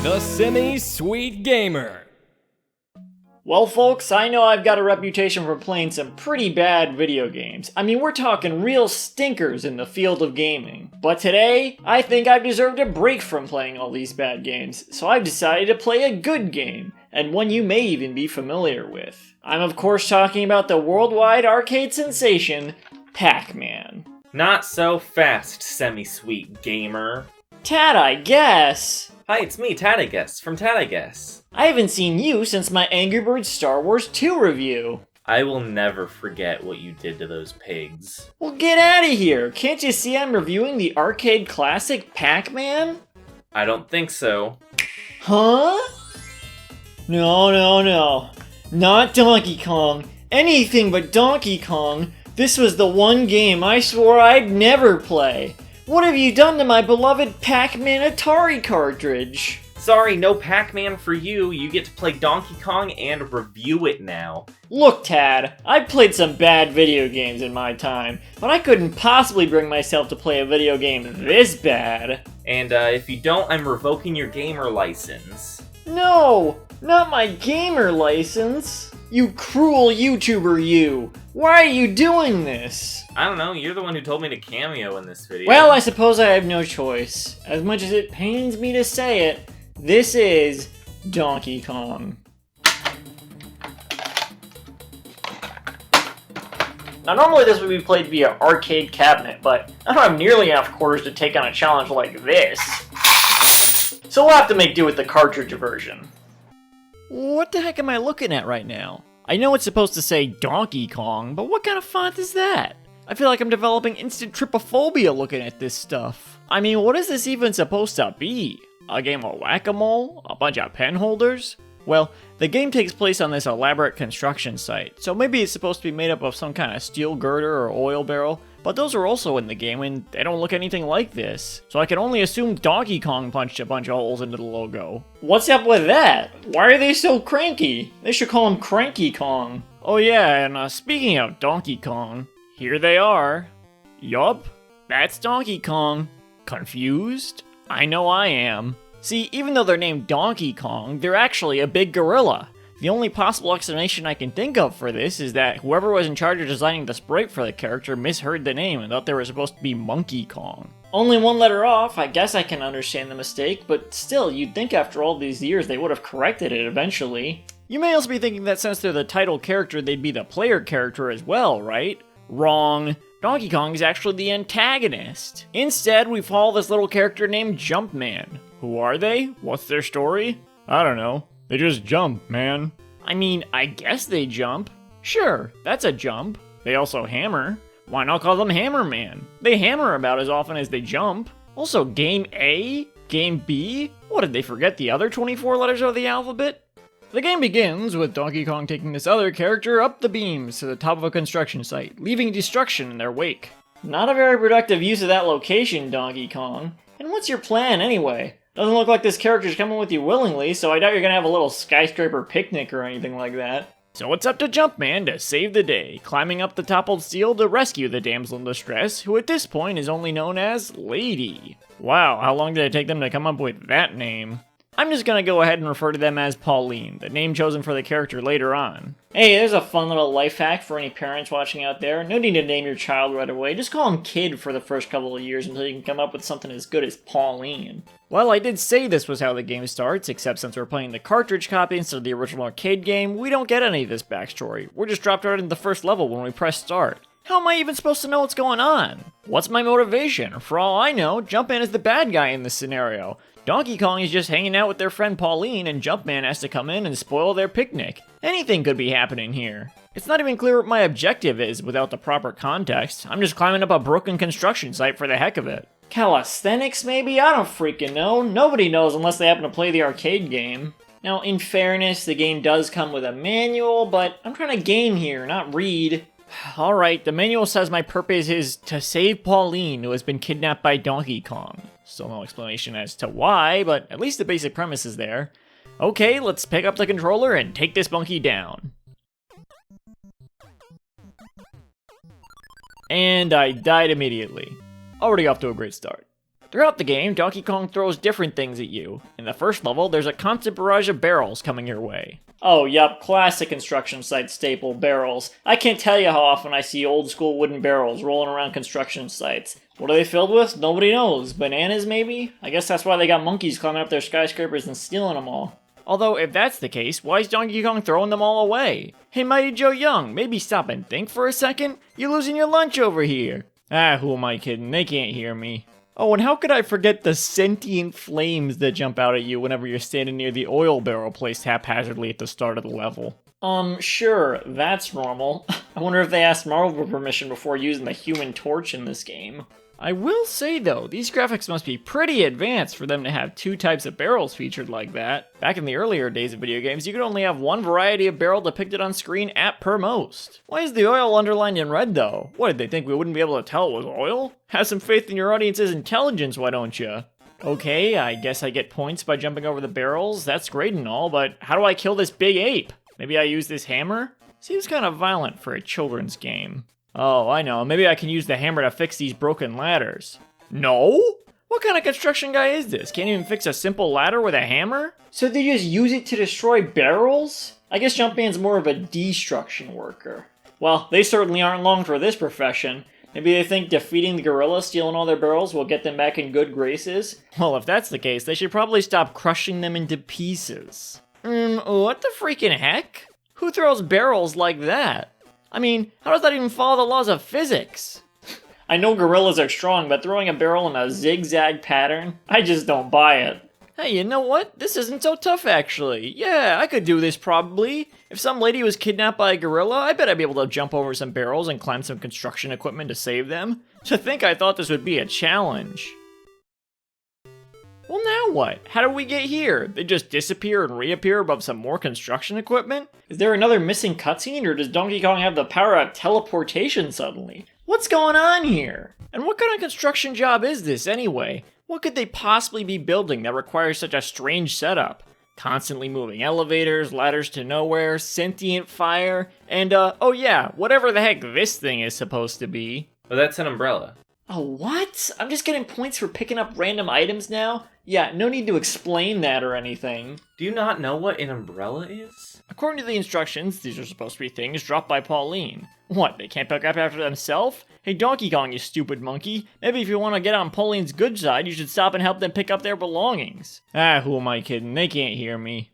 The Semi-Sweet Gamer. Well folks, I know I've got a reputation for playing some pretty bad video games. I mean, we're talking real stinkers in the field of gaming. But today, I think I've deserved a break from playing all these bad games, so I've decided to play a good game, and one you may even be familiar with. I'm of course talking about the worldwide arcade sensation, Pac-Man. Not so fast, semi-sweet gamer. Tad, I guess. Hi, it's me, Tad, I guess, from Tad, I guess. I haven't seen you since my Angry Birds Star Wars 2 review. I will never forget what you did to those pigs. Well, get out of here! Can't you see I'm reviewing the arcade classic Pac-Man? I don't think so. Huh? No. Not Donkey Kong. Anything but Donkey Kong. This was the one game I swore I'd never play. What have you done to my beloved Pac-Man Atari cartridge? Sorry, no Pac-Man for you. You get to play Donkey Kong and review it now. Look, Tad, I've played some bad video games in my time, but I couldn't possibly bring myself to play a video game this bad. And if you don't, I'm revoking your gamer license. No, not my gamer license. You cruel YouTuber, you. Why are you doing this? I don't know, you're the one who told me to cameo in this video. Well, I suppose I have no choice. As much as it pains me to say it, this is Donkey Kong. Now normally this would be played via arcade cabinet, but I don't have nearly enough quarters to take on a challenge like this. So we'll have to make do with the cartridge version. What the heck am I looking at right now? I know it's supposed to say Donkey Kong, but what kind of font is that? I feel like I'm developing instant trypophobia looking at this stuff. I mean, what is this even supposed to be? A game of whack-a-mole? A bunch of pen holders? Well, the game takes place on this elaborate construction site, so maybe it's supposed to be made up of some kind of steel girder or oil barrel, but those are also in the game and they don't look anything like this. So I can only assume Donkey Kong punched a bunch of holes into the logo. What's up with that? Why are they so cranky? They should call him Cranky Kong. Oh yeah, and speaking of Donkey Kong, here they are. Yup, that's Donkey Kong. Confused? I know I am. See, even though they're named Donkey Kong, they're actually a big gorilla. The only possible explanation I can think of for this is that whoever was in charge of designing the sprite for the character misheard the name and thought they were supposed to be Monkey Kong. Only one letter off, I guess I can understand the mistake, but still, you'd think after all these years they would have corrected it eventually. You may also be thinking that since they're the title character, they'd be the player character as well, right? Wrong. Donkey Kong is actually the antagonist. Instead, we follow this little character named Jumpman. Who are they? What's their story? I don't know. They just jump, man. I mean, I guess they jump. Sure, that's a jump. They also hammer. Why not call them Hammer Man? They hammer about as often as they jump. Also, Game A? Game B? What, did they forget the other 24 letters of the alphabet? The game begins with Donkey Kong taking this other character up the beams to the top of a construction site, leaving destruction in their wake. Not a very productive use of that location, Donkey Kong. And what's your plan anyway? Doesn't look like this character's coming with you willingly, so I doubt you're gonna have a little skyscraper picnic or anything like that. So it's up to Jumpman to save the day, climbing up the toppled steel to rescue the damsel in distress, who at this point is only known as Lady. Wow, how long did it take them to come up with that name? I'm just gonna go ahead and refer to them as Pauline, the name chosen for the character later on. Hey, there's a fun little life hack for any parents watching out there. No need to name your child right away, just call him Kid for the first couple of years until you can come up with something as good as Pauline. Well, I did say this was how the game starts, except since we're playing the cartridge copy instead of the original arcade game, we don't get any of this backstory. We're just dropped right into the first level when we press start. How am I even supposed to know what's going on? What's my motivation? For all I know, Jumpman is the bad guy in this scenario. Donkey Kong is just hanging out with their friend Pauline, and Jumpman has to come in and spoil their picnic. Anything could be happening here. It's not even clear what my objective is without the proper context. I'm just climbing up a broken construction site for the heck of it. Calisthenics, maybe? I don't freaking know. Nobody knows unless they happen to play the arcade game. Now, in fairness, the game does come with a manual, but I'm trying to game here, not read. Alright, the manual says my purpose is to save Pauline, who has been kidnapped by Donkey Kong. Still no explanation as to why, but at least the basic premise is there. Okay, let's pick up the controller and take this monkey down. And I died immediately. Already off to a great start. Throughout the game, Donkey Kong throws different things at you. In the first level, there's a constant barrage of barrels coming your way. Oh, yup, classic construction site staple, barrels. I can't tell you how often I see old school wooden barrels rolling around construction sites. What are they filled with? Nobody knows. Bananas, maybe? I guess that's why they got monkeys climbing up their skyscrapers and stealing them all. Although, if that's the case, why is Donkey Kong throwing them all away? Hey, Mighty Joe Young, maybe stop and think for a second? You're losing your lunch over here. Ah, who am I kidding? They can't hear me. Oh, and how could I forget the sentient flames that jump out at you whenever you're standing near the oil barrel placed haphazardly at the start of the level? Sure, that's normal. I wonder if they asked Marvel for permission before using the Human Torch in this game. I will say though, these graphics must be pretty advanced for them to have two types of barrels featured like that. Back in the earlier days of video games, you could only have one variety of barrel depicted on screen at per most. Why is the oil underlined in red though? What, did they think we wouldn't be able to tell it was oil? Have some faith in your audience's intelligence, why don't you? Okay, I guess I get points by jumping over the barrels, that's great and all, but how do I kill this big ape? Maybe I use this hammer? Seems kind of violent for a children's game. Oh, I know. Maybe I can use the hammer to fix these broken ladders. No? What kind of construction guy is this? Can't even fix a simple ladder with a hammer? So they just use it to destroy barrels? I guess Jumpman's more of a destruction worker. Well, they certainly aren't long for this profession. Maybe they think defeating the gorilla stealing all their barrels will get them back in good graces? Well, if that's the case, they should probably stop crushing them into pieces. What the freaking heck? Who throws barrels like that? I mean, how does that even follow the laws of physics? I know gorillas are strong, but throwing a barrel in a zigzag pattern? I just don't buy it. Hey, you know what? This isn't so tough, actually. Yeah, I could do this probably. If some lady was kidnapped by a gorilla, I bet I'd be able to jump over some barrels and climb some construction equipment to save them. To think I thought this would be a challenge. Well, now what? How did we get here? They just disappear and reappear above some more construction equipment? Is there another missing cutscene, or does Donkey Kong have the power of teleportation suddenly? What's going on here? And what kind of construction job is this, anyway? What could they possibly be building that requires such a strange setup? Constantly moving elevators, ladders to nowhere, sentient fire, and oh yeah, whatever the heck this thing is supposed to be. Oh, that's an umbrella. Oh, what? I'm just getting points for picking up random items now? Yeah, no need to explain that or anything. Do you not know what an umbrella is? According to the instructions, these are supposed to be things dropped by Pauline. What, they can't pick up after themselves? Hey Donkey Kong, you stupid monkey. Maybe if you want to get on Pauline's good side, you should stop and help them pick up their belongings. Ah, who am I kidding? They can't hear me.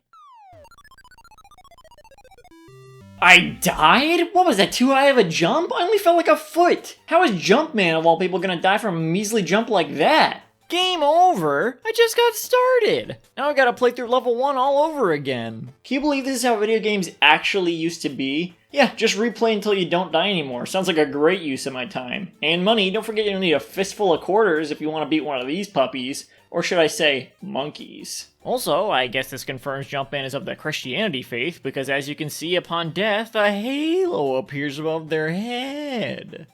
I died? What was that, too high of a jump? I only fell like a foot. How is Jumpman, of all people, gonna die from a measly jump like that? Game over? I just got started. Now I gotta play through level 1 all over again. Can you believe this is how video games actually used to be? Yeah, just replay until you don't die anymore. Sounds like a great use of my time. And money, don't forget you'll need a fistful of quarters if you want to beat one of these puppies. Or should I say, monkeys. Also, I guess this confirms Jumpman is of the Christianity faith, because as you can see, upon death, a halo appears above their head.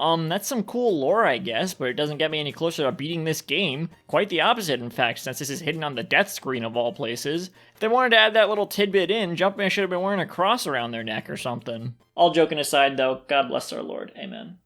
That's some cool lore, I guess, but it doesn't get me any closer to beating this game. Quite the opposite, in fact, since this is hidden on the death screen of all places. If they wanted to add that little tidbit in, Jumpman should have been wearing a cross around their neck or something. All joking aside, though, God bless our Lord. Amen.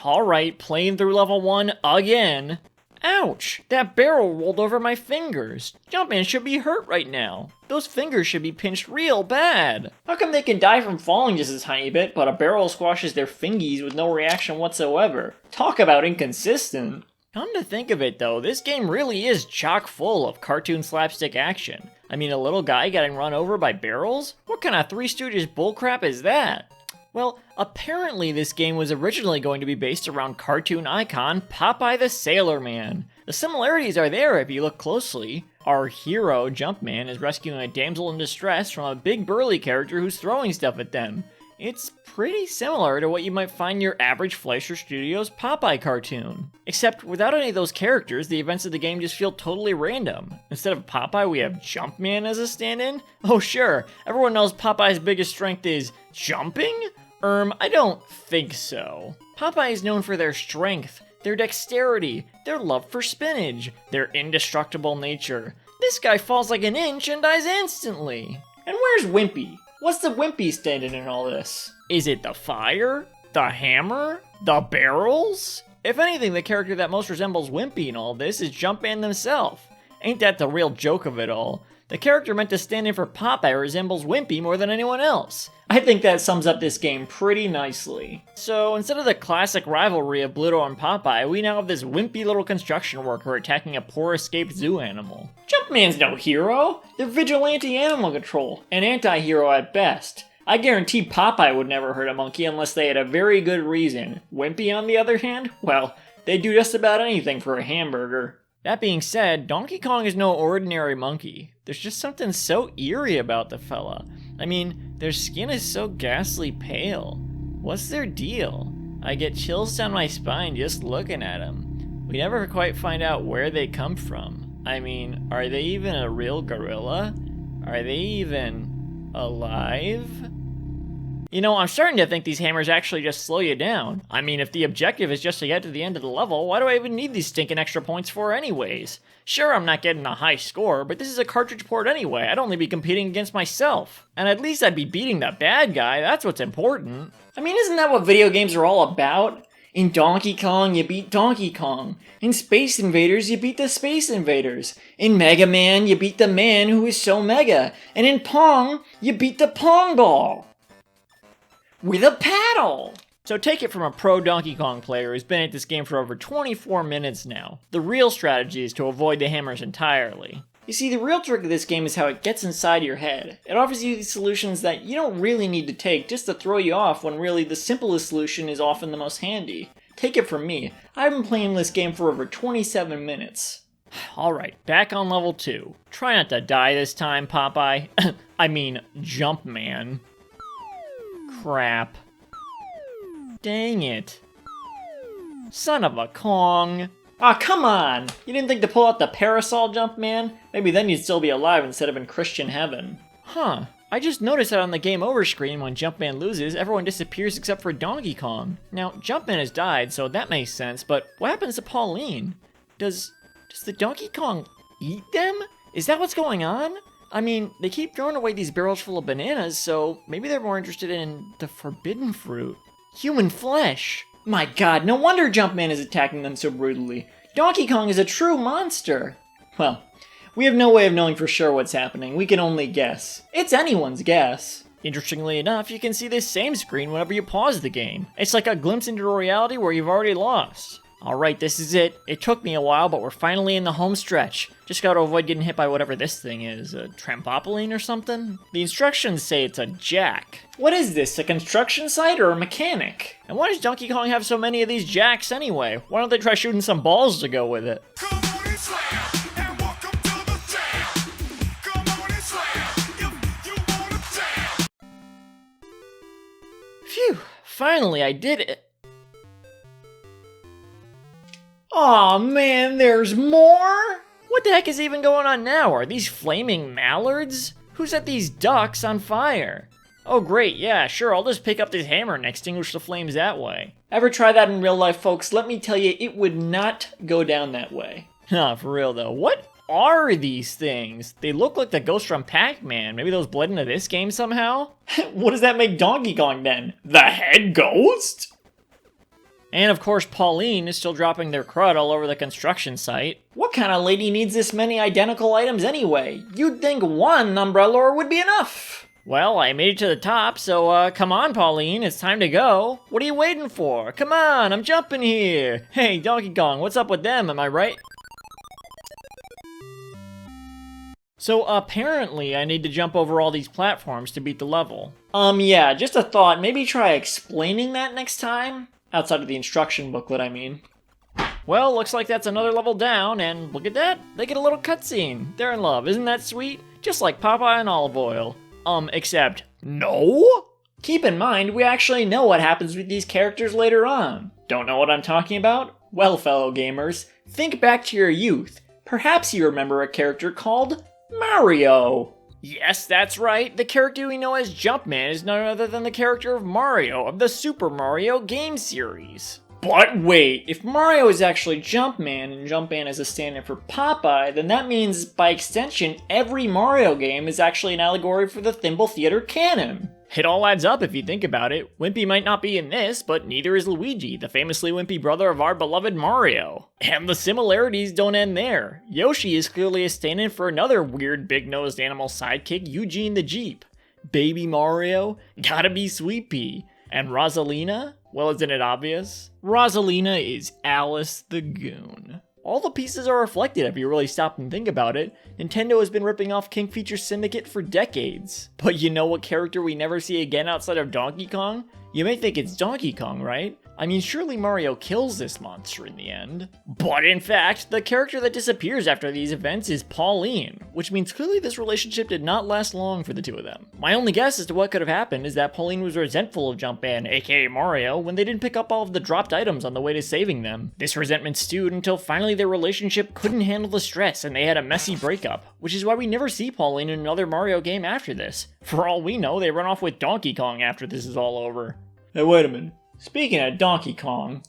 Alright, playing through level 1 again. Ouch! That barrel rolled over my fingers. Jumpman should be hurt right now. Those fingers should be pinched real bad. How come they can die from falling just a tiny bit, but a barrel squashes their fingies with no reaction whatsoever? Talk about inconsistent. Come to think of it though, this game really is chock full of cartoon slapstick action. I mean, a little guy getting run over by barrels? What kind of Three Stooges bullcrap is that? Well, apparently this game was originally going to be based around cartoon icon Popeye the Sailor Man. The similarities are there if you look closely. Our hero, Jumpman, is rescuing a damsel in distress from a big burly character who's throwing stuff at them. It's pretty similar to what you might find in your average Fleischer Studios Popeye cartoon. Except without any of those characters, the events of the game just feel totally random. Instead of Popeye, we have Jumpman as a stand-in? Oh sure, everyone knows Popeye's biggest strength is jumping? I don't think so. Popeye is known for their strength, their dexterity, their love for spinach, their indestructible nature. This guy falls like an inch and dies instantly. And where's Wimpy? What's the Wimpy standing in all this? Is it the fire? The hammer? The barrels? If anything, the character that most resembles Wimpy in all this is Jumpman himself. Ain't that the real joke of it all? The character meant to stand in for Popeye resembles Wimpy more than anyone else. I think that sums up this game pretty nicely. So instead of the classic rivalry of Bluto and Popeye, we now have this wimpy little construction worker attacking a poor escaped zoo animal. Jumpman's no hero! They're vigilante animal control, an anti-hero at best. I guarantee Popeye would never hurt a monkey unless they had a very good reason. Wimpy, on the other hand, well, they'd do just about anything for a hamburger. That being said, Donkey Kong is no ordinary monkey. There's just something so eerie about the fella. I mean, their skin is so ghastly pale. What's their deal? I get chills down my spine just looking at them. We never quite find out where they come from. I mean, are they even a real gorilla? Are they even alive? You know, I'm starting to think these hammers actually just slow you down. I mean, if the objective is just to get to the end of the level, why do I even need these stinking extra points for anyways? Sure, I'm not getting a high score, but this is a cartridge port anyway. I'd only be competing against myself. And at least I'd be beating the bad guy, that's what's important. I mean, isn't that what video games are all about? In Donkey Kong, you beat Donkey Kong. In Space Invaders, you beat the Space Invaders. In Mega Man, you beat the man who is so mega. And in Pong, you beat the Pong ball. With a paddle! So take it from a pro Donkey Kong player who's been at this game for over 24 minutes now. The real strategy is to avoid the hammers entirely. You see, the real trick of this game is how it gets inside your head. It offers you these solutions that you don't really need to take just to throw you off when really the simplest solution is often the most handy. Take it from me, I've been playing this game for over 27 minutes. Alright, back on level 2. Try not to die this time, Popeye. I mean, Jumpman. Crap. Dang it. Son of a Kong. Aw, come on! You didn't think to pull out the parasol, Jumpman? Maybe then you'd still be alive instead of in Christian heaven. Huh. I just noticed that on the game over screen when Jumpman loses, everyone disappears except for Donkey Kong. Now, Jumpman has died, so that makes sense, but what happens to Pauline? Does the Donkey Kong eat them? Is that what's going on? I mean, they keep throwing away these barrels full of bananas, so maybe they're more interested in the forbidden fruit. Human flesh! My god, no wonder Jumpman is attacking them so brutally. Donkey Kong is a true monster! Well, we have no way of knowing for sure what's happening, we can only guess. It's anyone's guess. Interestingly enough, you can see this same screen whenever you pause the game. It's like a glimpse into a reality where you've already lost. Alright, this is it. It took me a while, but we're finally in the home stretch. Just gotta avoid getting hit by whatever this thing is. A trampoline or something? The instructions say it's a jack. What is this, a construction site or a mechanic? And why does Donkey Kong have so many of these jacks anyway? Why don't they try shooting some balls to go with it? Come on and slam, and welcome to the jam. Come on and slam, if you wanna jam. Phew, finally I did it. Aw man, there's more? What the heck is even going on now? Are these flaming mallards? Who set these ducks on fire? Oh great, yeah, sure, I'll just pick up this hammer and extinguish the flames that way. Ever try that in real life, folks? Let me tell you, it would not go down that way. Nah, for real though, what are these things? They look like the ghosts from Pac-Man. Maybe those bled into this game somehow? What does that make Donkey Kong then? The head ghost? And of course, Pauline is still dropping their crud all over the construction site. What kind of lady needs this many identical items anyway? You'd think one umbrella would be enough. Well, I made it to the top, so come on, Pauline, it's time to go. What are you waiting for? Come on, I'm jumping here. Hey, Donkey Kong, what's up with them, am I right? So apparently I need to jump over all these platforms to beat the level. Yeah, just a thought, maybe try explaining that next time? Outside of the instruction booklet, I mean. Well, looks like that's another level down, and look at that, they get a little cutscene. They're in love, isn't that sweet? Just like Popeye and Olive Oil. Except, no? Keep in mind, we actually know what happens with these characters later on. Don't know what I'm talking about? Well, fellow gamers, think back to your youth. Perhaps you remember a character called Mario. Yes, that's right. The character we know as Jumpman is none other than the character of Mario of the Super Mario game series. But wait, if Mario is actually Jumpman and Jumpman is a stand-in for Popeye, then that means, by extension, every Mario game is actually an allegory for the Thimble Theater canon. It all adds up if you think about it. Wimpy might not be in this, but neither is Luigi, the famously wimpy brother of our beloved Mario. And the similarities don't end there. Yoshi is clearly a stand-in for another weird big-nosed animal sidekick, Eugene the Jeep. Baby Mario? Gotta be Sweet Pea. And Rosalina? Well, isn't it obvious? Rosalina is Alice the Goon. All the pieces are reflected if you really stop and think about it. Nintendo has been ripping off King Features Syndicate for decades. But you know what character we never see again outside of Donkey Kong? You may think it's Donkey Kong, right? I mean, surely Mario kills this monster in the end. But in fact, the character that disappears after these events is Pauline, which means clearly this relationship did not last long for the two of them. My only guess as to what could have happened is that Pauline was resentful of Jumpman, aka Mario, when they didn't pick up all of the dropped items on the way to saving them. This resentment stewed until finally their relationship couldn't handle the stress and they had a messy breakup, which is why we never see Pauline in another Mario game after this. For all we know, they run off with Donkey Kong after this is all over. Hey, wait a minute. Speaking of Donkey Kong...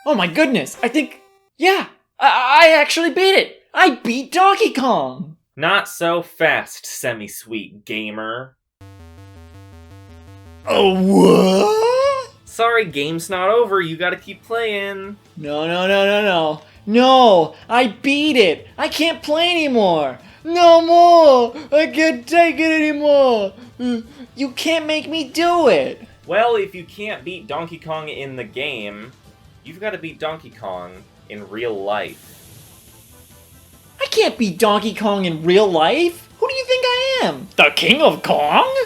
Oh my goodness, I actually beat it! I beat Donkey Kong! Not so fast, semi-sweet gamer. Oh, what? Sorry, game's not over, you gotta keep playing. No, I beat it! I can't play anymore! No more! I can't take it anymore! You can't make me do it! Well, if you can't beat Donkey Kong in the game, you've gotta beat Donkey Kong in real life. I can't beat Donkey Kong in real life! Who do you think I am? The King of Kong?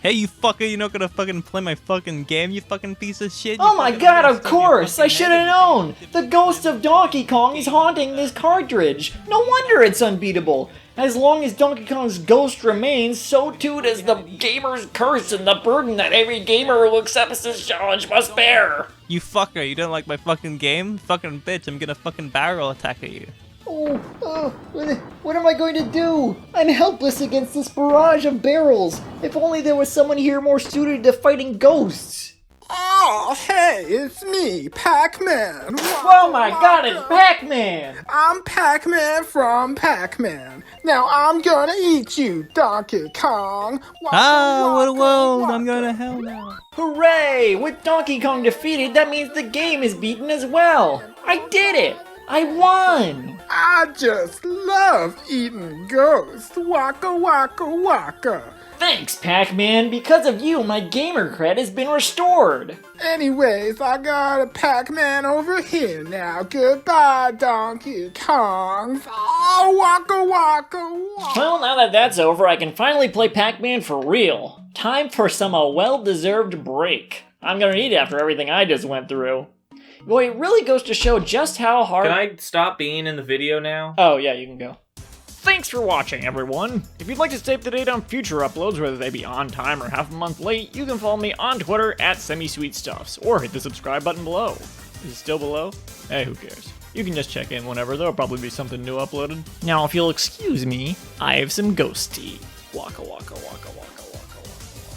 Hey, you fucker, you're not gonna fucking play my fucking game, you fucking piece of shit. Oh my god, of course! I should have known! The ghost of Donkey Kong is haunting this cartridge! No wonder it's unbeatable! As long as Donkey Kong's ghost remains, so too does the gamer's curse and the burden that every gamer who accepts this challenge must bear! You fucker, you don't like my fucking game? Fucking bitch, I'm gonna fucking barrel attack at you. What am I going to do? I'm helpless against this barrage of barrels! If only there was someone here more suited to fighting ghosts! Oh, hey, it's me, Pac-Man. Oh my god, it's Pac-Man! I'm Pac-Man from Pac-Man. Now I'm gonna eat you, Donkey Kong. What a world, I'm going to hell now. Hooray! With Donkey Kong defeated, that means the game is beaten as well! I did it! I won! I just love eating ghosts. Waka waka waka. Thanks, Pac-Man! Because of you, my gamer cred has been restored! Anyways, I got a Pac-Man over here now. Goodbye, Donkey Kong. Oh, waka waka waka. Well, now that that's over, I can finally play Pac-Man for real. Time for some well-deserved break. I'm gonna need it after everything I just went through. Boy, it really goes to show just how hard— Can I stop being in the video now? Oh, yeah, you can go. Thanks for watching, everyone! If you'd like to stay up to date on future uploads, whether they be on time or half a month late, you can follow me on Twitter at SemiSweetStuffs, or hit the subscribe button below. Is it still below? Hey, who cares? You can just check in whenever, there'll probably be something new uploaded. Now, if you'll excuse me, I have some ghost tea. Waka waka.